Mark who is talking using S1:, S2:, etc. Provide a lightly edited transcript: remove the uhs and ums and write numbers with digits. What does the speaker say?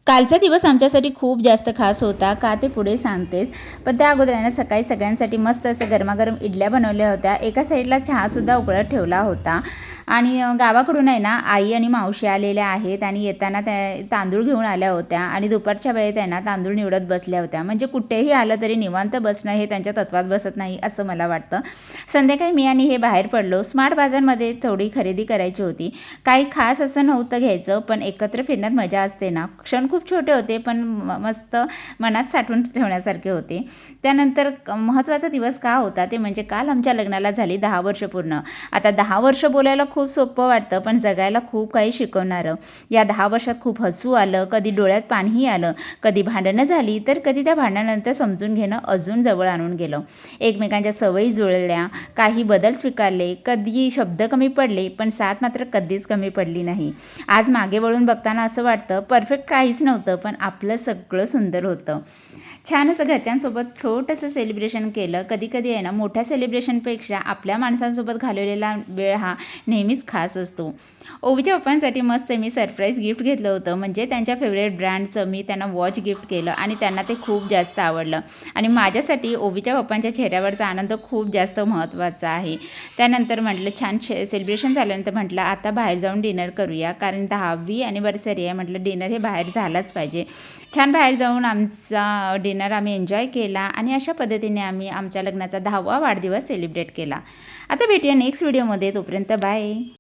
S1: कालचा दिवस आमच्यासाठी खूप जास्त खास होता, का ते पुढे सांगतेच. पण त्या अगोदर सकाळी सगळ्यांसाठी मस्त असं गरमागरम इडल्या बनवल्या होत्या. एका साईडला चहासुद्धा उकळत ठेवला होता. आणि गावाकडून आई आणि मावशी आलेल्या आहेत आणि येताना त्या तांदूळ घेऊन आल्या होत्या आणि दुपारच्या वेळेत तांदूळ निवडत बसल्या होत्या. म्हणजे कुठेही आलं तरी निवांत बसणं हे त्यांच्या तत्वात बसत नाही असं मला वाटतं. संध्याकाळी मी आणि हे बाहेर पडलो. स्मार्ट बाजारमध्ये थोडी खरेदी करायची होती. काही खास असं नव्हतं घ्यायचं, पण एकत्र फिरण्यात मजा असते ना. क्षण खूप छोटे होते, पण मस्त मनात साठवून ठेवण्यासारखे होते. त्यानंतर महत्त्वाचा दिवस का होता ते म्हणजे काल आमच्या लग्नाला झाली 10 वर्ष पूर्ण. आता 10 वर्ष बोलायला खूप सोपं वाटतं, पण जगायला खूप काही शिकवणारं. या 10 वर्षात खूप हसू आलं, कधी डोळ्यात पाणीही आलं, कधी भांडणं झाली, तर कधी त्या भांडणानंतर समजून घेणं अजून जवळ आणून गेलं. एकमेकांच्या सवयी जुळल्या, काही बदल स्वीकारले, कधी शब्द कमी पडले, पण साथ मात्र कधीच कमी पडली नाही. आज मागे वळून बघताना असं वाटतं परफेक्ट काहीच नव्हतं, पण आपलं सगळं सुंदर होतं. छान असं घरच्यांसोबत छोटंसं सेलिब्रेशन केलं. कधी कधी मोठ्या सेलिब्रेशनपेक्षा आपल्या माणसांसोबत घालवलेला वेळ हा नेहमीच खास असतो. ओवीच्या पप्पांसाठी मस्त मी सरप्राईज गिफ्ट घेतलं होतं. म्हणजे त्यांच्या फेवरेट ब्रँडचं मी त्यांना वॉच गिफ्ट केलं आणि त्यांना ते खूप जास्त आवडलं. आणि माझ्यासाठी ओवीच्या पप्पांच्या चेहऱ्यावरचा आनंद खूप जास्त महत्त्वाचा आहे. त्यानंतर म्हटलं छान सेलिब्रेशन झाल्यानंतर म्हटलं आता बाहेर जाऊन डिनर करूया, कारण 10वी ॲनिव्हर्सरी आहे. म्हटलं डिनर हे बाहेर झालंच पाहिजे. छान बाहेर जाऊन आमचा डिनर आम्ही एन्जॉय केला आणि अशा पद्धतीने आम्ही आमच्या लग्नाचा 10वा वाढदिवस सेलिब्रेट केला. आता भेटूया नेक्स्ट व्हिडिओमध्ये. तोपर्यंत बाय.